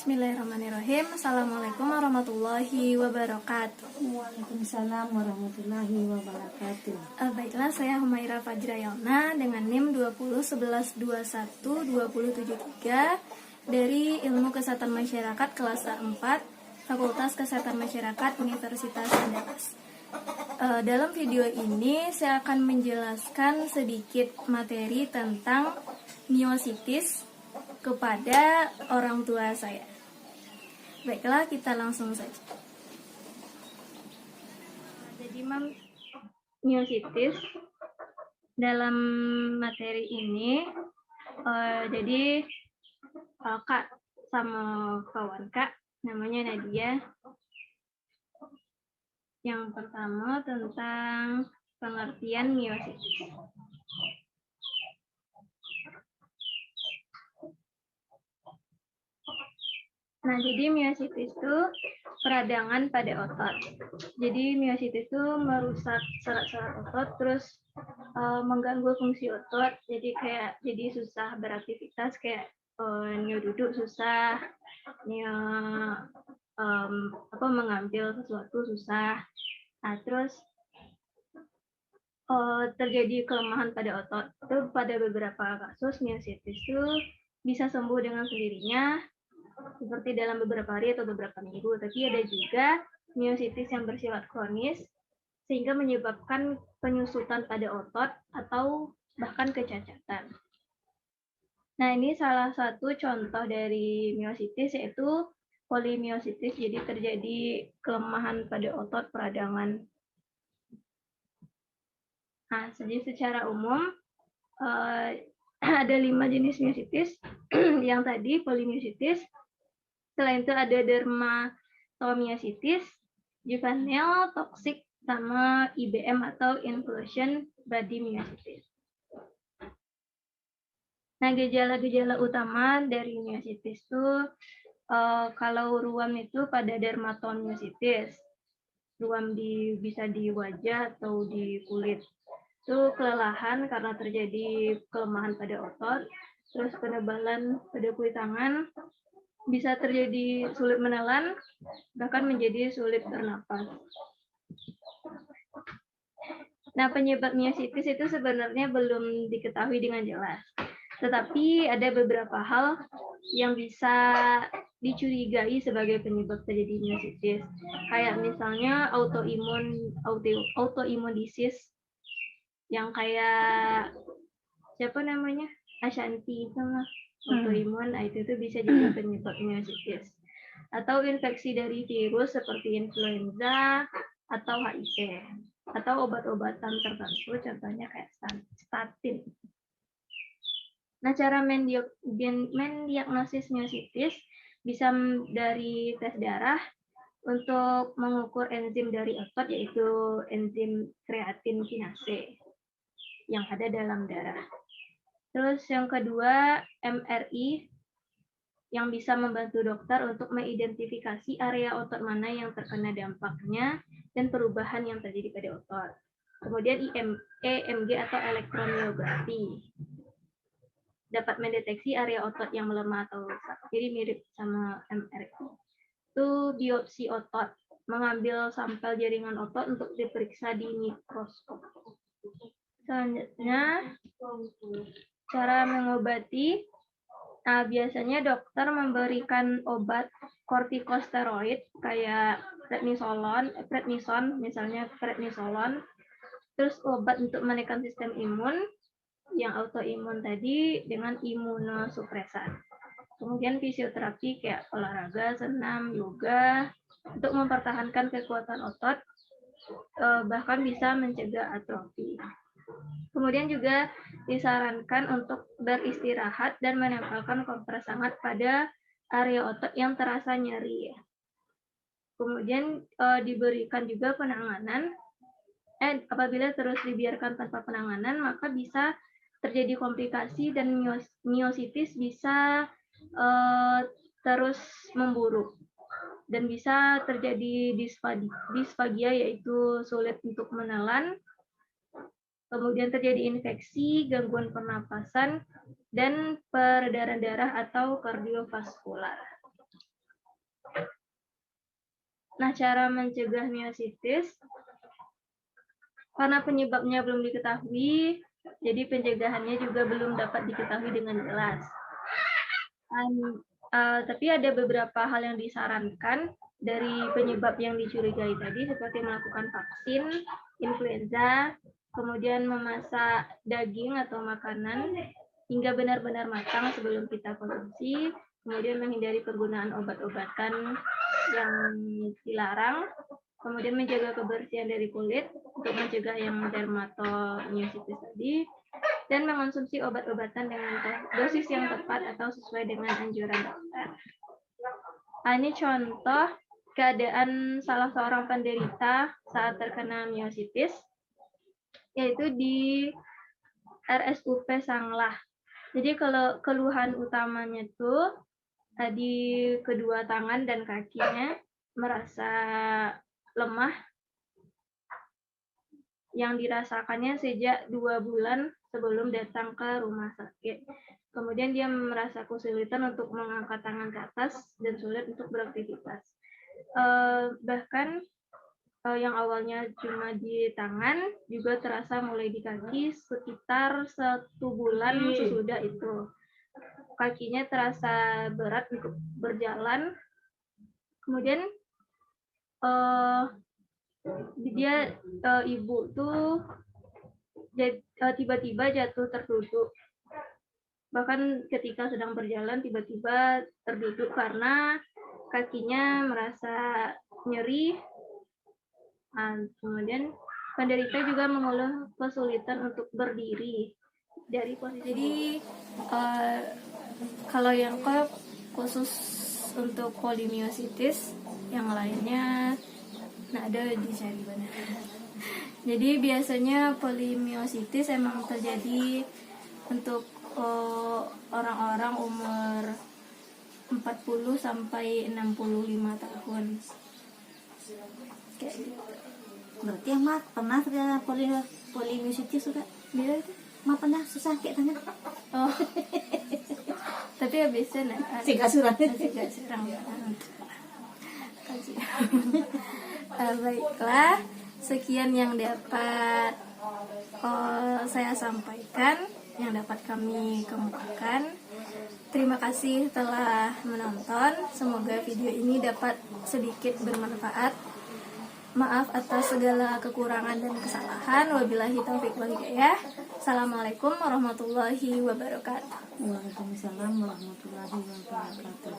Bismillahirrahmanirrahim. Assalamualaikum warahmatullahi wabarakatuh. Waalaikumsalam warahmatullahi wabarakatuh. Baiklah, saya Humaira Fajrayalna dengan NIM 2011212073 dari Ilmu Kesehatan Masyarakat kelas A4, Fakultas Kesehatan Masyarakat Universitas Andalas. Dalam video ini saya akan menjelaskan sedikit materi tentang miositis kepada orang tua saya. Baiklah, kita langsung saja. Jadi miositis dalam materi ini, jadi Kak sama kawan Kak namanya Nadia. Yang pertama tentang pengertian miositis. Nah, jadi miositis itu peradangan pada otot. Jadi miositis itu merusak serat-serat otot, terus mengganggu fungsi otot. Jadi susah beraktivitas, kayak nyo duduk susah, nyo mengambil sesuatu susah. Nah, terus terjadi kelemahan pada otot. Itu pada beberapa kasus miositis itu bisa sembuh dengan sendirinya, seperti dalam beberapa hari atau beberapa minggu. Tapi ada juga miositis yang bersifat kronis, sehingga menyebabkan penyusutan pada otot atau bahkan kecacatan. Nah, ini salah satu contoh dari miositis, yaitu polimiositis. Jadi terjadi kelemahan pada otot peradangan. Nah, jadi secara umum ada 5 jenis miositis. Yang tadi polimiositis. Selain itu ada dermatomiositis, juvenile, toxic, sama IBM atau inclusion body miositis. Nah, gejala-gejala utama dari miositis itu kalau ruam itu pada dermatomiositis, ruam bisa di wajah atau di kulit. Itu kelelahan karena terjadi kelemahan pada otot, terus penebalan pada kulit tangan, bisa terjadi sulit menelan, bahkan menjadi sulit bernapas. Nah, penyebab miositis itu sebenarnya belum diketahui dengan jelas. Tetapi ada beberapa hal yang bisa dicurigai sebagai penyebab terjadi miositis. Kayak misalnya autoimmune disease yang kayak siapa namanya? Ashanti itu mah autoimun, itu bisa jadi penyebab miositis. Atau infeksi dari virus seperti influenza atau HIV, atau obat-obatan tertentu, contohnya kayak statin. Nah, cara mendiagnosis miositis bisa dari tes darah untuk mengukur enzim dari otot, yaitu enzim kreatin kinase yang ada dalam darah. Terus yang kedua, MRI yang bisa membantu dokter untuk mengidentifikasi area otot mana yang terkena dampaknya dan perubahan yang terjadi pada otot. Kemudian EMG atau elektromiografi dapat mendeteksi area otot yang melemah atau rusak. Jadi mirip sama MRI. Itu biopsi otot, mengambil sampel jaringan otot untuk diperiksa di mikroskop. Selanjutnya, cara mengobati. Nah, biasanya dokter memberikan obat kortikosteroid kayak prednison, misalnya prednisolon, terus obat untuk menekan sistem imun yang autoimun tadi dengan imunosupresan. Kemudian fisioterapi kayak olahraga, senam, yoga untuk mempertahankan kekuatan otot, bahkan bisa mencegah atrofi. Kemudian juga disarankan untuk beristirahat dan menempelkan kompres hangat pada area otot yang terasa nyeri. Kemudian diberikan juga penanganan. Apabila terus dibiarkan tanpa penanganan, maka bisa terjadi komplikasi dan miositis bisa terus memburuk. Dan bisa terjadi disfagia, yaitu sulit untuk menelan. Kemudian terjadi infeksi, gangguan pernapasan, dan peredaran darah atau kardiovaskular. Nah, cara mencegah miositis, karena penyebabnya belum diketahui, jadi pencegahannya juga belum dapat diketahui dengan jelas. Tapi ada beberapa hal yang disarankan dari penyebab yang dicurigai tadi, seperti melakukan vaksin influenza, kemudian memasak daging atau makanan hingga benar-benar matang sebelum kita konsumsi, kemudian menghindari penggunaan obat-obatan yang dilarang, kemudian menjaga kebersihan dari kulit untuk mencegah yang dermatomyositis tadi, dan mengonsumsi obat-obatan dengan dosis yang tepat atau sesuai dengan anjuran dokter. Ini contoh keadaan salah seorang penderita saat terkena miositis, yaitu di RSUP Sanglah. Jadi kalau keluhan utamanya tuh di kedua tangan dan kakinya merasa lemah, yang dirasakannya sejak 2 bulan sebelum datang ke rumah sakit. Kemudian dia merasa kesulitan untuk mengangkat tangan ke atas dan sulit untuk beraktivitas. Bahkan yang awalnya cuma di tangan juga terasa mulai di kaki sekitar 1 bulan sesudah itu. Kakinya terasa berat untuk berjalan. Kemudian dia ibu tuh tiba-tiba jatuh terduduk. Bahkan ketika sedang berjalan tiba-tiba terduduk karena kakinya merasa nyeri. Kemudian penderita juga mengeluh kesulitan untuk berdiri dari posisi. Jadi kalau yang khusus untuk polimiositis, yang lainnya ada di sini. Jadi biasanya polimiositis emang terjadi untuk orang-orang umur 40 sampai 65 tahun. Kayak gitu. Berarti Mak pernah kena polimiositis juga? Bila Mak pernah sakit tangan? Oh. Tapi habisnya Siga surang. Baiklah, sekian yang dapat saya sampaikan, yang dapat kami kemukakan. Terima kasih telah menonton. Semoga video ini dapat sedikit bermanfaat. Maaf atas segala kekurangan dan kesalahan. Wabillahi taufiq wal hidayah. Assalamualaikum warahmatullahi wabarakatuh. Waalaikumsalam warahmatullahi wabarakatuh.